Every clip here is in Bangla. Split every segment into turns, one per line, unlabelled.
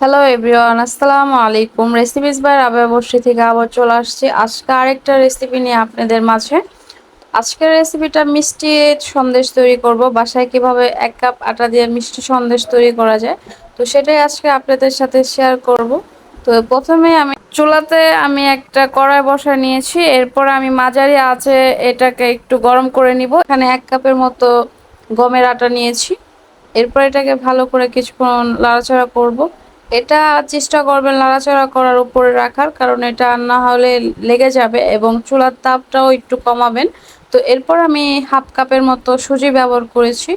হ্যালো এভরিওয়ান, আসসালামু আলাইকুম। রেসিপিস বাই রাবেয়া বসরি থেকে আবার চলে আসছি আজকে আরেকটা রেসিপি নিয়ে আপনাদের মাঝে। আজকের রেসিপিটা মিষ্টি সন্দেশ তৈরি করব। বাসায় কিভাবে 1 কাপ আটা দিয়ে মিষ্টি সন্দেশ তৈরি করা যায়, তো সেটাই আজকে আপনাদের সাথে শেয়ার করব। তো প্রথমে আমি চুলাতে একটা কড়াই বসায় নিয়েছি। এরপর আমি মাঝারি আঁচে এটাকে একটু গরম করে নিব। এখানে 1 কাপের মতো গমের আটা নিয়েছি। এরপর এটাকে ভালো করে কিছুক্ষণ নাড়াচাড়া করব। এটা চেষ্টা করবেন নাড়াচাড়া করার উপরে রাখার, কারণ এটা না হলে লেগে যাবে, এবং চুলার তাপটাও একটু কমাবেন। তো এরপর আমি 1/2 কাপের মতো সুজি ব্যবহার করেছি।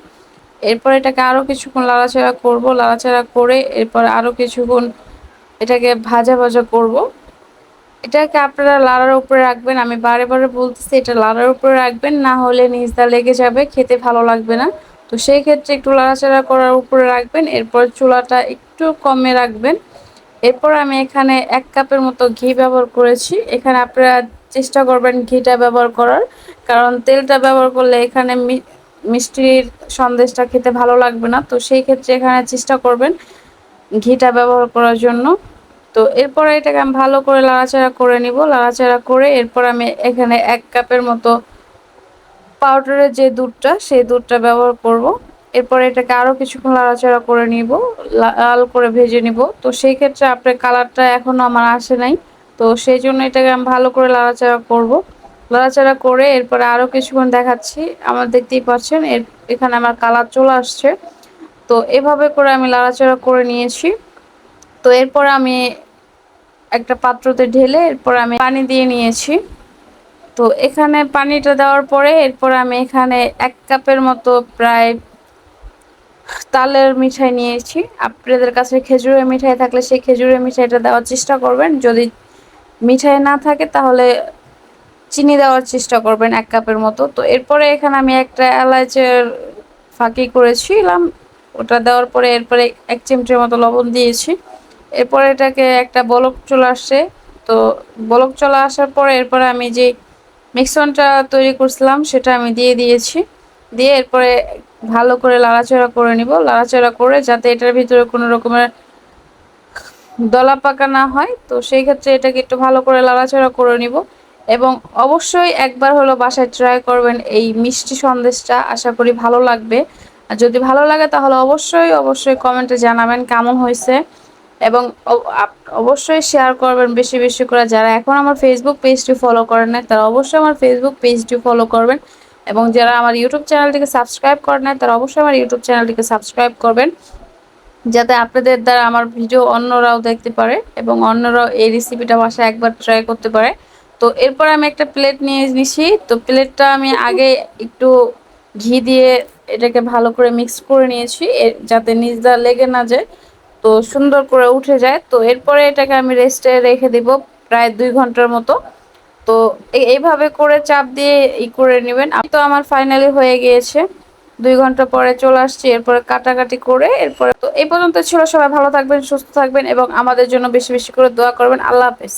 এরপর এটাকে আরও কিছুক্ষণ নাড়াচাড়া করব। নাড়াচাড়া করে এরপর আরও কিছুক্ষণ এটাকে ভাজা ভাজা করব। এটাকে আপনারা লাড়ার উপরে রাখবেন। আমি বারে বারে বলতেছি এটা লাড়ার উপরে রাখবেন, না হলে নিচটা লেগে যাবে, খেতে ভালো লাগবে না। তো সেই ক্ষেত্রে একটু লাড়াচাড়া করার উপরে রাখবেন। এরপর চুলাটা একটু কমে রাখবেন। এরপর আমি এখানে 1 কাপের মতো ঘি ব্যবহার করেছি। এখানে আপনারা চেষ্টা করবেন ঘিটা ব্যবহার করার, কারণ তেলটা ব্যবহার করলে এখানে মিষ্টির সন্দেশটা খেতে ভালো লাগবে না। তো সেই ক্ষেত্রে এখানে চেষ্টা করবেন ঘিটা ব্যবহার করার জন্য। তো এরপরে এটাকে আমি ভালো করে লাড়াচাড়া করে নিব। লাড়াচাড়া করে এরপর আমি এখানে 1 কাপের মতো পাউডারের যে দুধটা, সেই দুধটা ব্যবহার করব। এরপর এটাকে আরও কিছুক্ষণ নাড়াচাড়া করে নিব, লাল করে ভেজে নিব। তো সেই ক্ষেত্রে আপনার কালারটা এখনও আমার আসে নাই, তো সেই জন্য এটাকে আমি ভালো করে নাড়াচাড়া করব। নাড়াচাড়া করে এরপরে আরও কিছুক্ষণ দেখাচ্ছি, আমার দেখতেই পাচ্ছেন এখানে আমার কালার চলে আসছে। তো এভাবে করে আমি নাড়াচাড়া করে নিয়েছি। তো এরপর আমি একটা পাত্রতে ঢেলে এরপর আমি পানি দিয়ে নিয়েছি। তো এখানে পানিটা দেওয়ার পরে এরপর আমি এখানে 1 কাপের মতো প্রায় তালের মিঠাই নিয়েছি। আপনাদের কাছে খেজুরের মিঠাই থাকলে সেই খেজুরের মিঠাইটা দেওয়ার চেষ্টা করবেন। যদি মিঠাই না থাকে তাহলে চিনি দেওয়ার চেষ্টা করবেন 1 কাপের মতো। তো এরপরে এখানে আমি একটা এলাচের ফাঁকি করেছিলাম, ওটা দেওয়ার পরে এরপরে 1 চিমটির মতো লবণ দিয়েছি। এরপরে এটাকে একটা বলক চলে আসছে। তো বলক চলে আসার পরে এরপরে আমি যে মিশ্রণটা তৈরি করছিলাম সেটা আমি দিয়ে দিয়েছি। দিয়ে এরপরে ভালো করে লাড়াচাড়া করে নিব। লাড়াচাড়া করে যাতে এটার ভিতরে কোনো রকমের দলা পাকা না হয়, তো সেই ক্ষেত্রে এটাকে একটু ভালো করে লাড়াচাড়া করে নিব। এবং অবশ্যই একবার হলো বাসায় ট্রাই করবেন এই মিষ্টি সন্দেশটা, আশা করি ভালো লাগবে। আর যদি ভালো লাগে তাহলে অবশ্যই অবশ্যই কমেন্টে জানাবেন কেমন হয়েছে। এবং অবশ্যই শেয়ার করবেন বেশি বেশি করে। যারা এখন আমার ফেসবুক পেজটি ফলো করেন না তারা অবশ্যই আমার ফেসবুক পেজটি ফলো করবেন, এবং যারা আমার ইউটিউব চ্যানেলটিকে সাবস্ক্রাইব করেন না তারা অবশ্যই আমার ইউটিউব চ্যানেলটিকে সাবস্ক্রাইব করবেন, যাতে আপনাদের দ্বারা আমার ভিডিও অন্যরাও দেখতে পারে এবং অন্যরাও এই রেসিপিটা বাসায় একবার ট্রাই করতে পারে। তো এরপর আমি একটা প্লেট নিয়ে নিছি। তো প্লেটটা আমি আগে একটু ঘি দিয়ে এটাকে ভালো করে মিক্স করে নিয়েছি, যাতে নিচটা লেগে না যায়, তো সুন্দর করে উঠে যায়। তো এরপরে এটাকে আমি রেস্টে রেখে দিব প্রায় 2 ঘন্টার মতো। তো এইভাবে করে চাপ দিয়ে করে নেবেন। আমি তো আমার ফাইনালি হয়ে গিয়েছে, 2 ঘন্টা পরে চলে আসছি। এরপরে কাটাকাটি করে এরপরে তো এই পর্যন্ত ছিল। সবাই ভালো থাকবেন, সুস্থ থাকবেন এবং আমাদের জন্য বেশি বেশি করে দোয়া করবেন। আল্লাহ হাফেজ।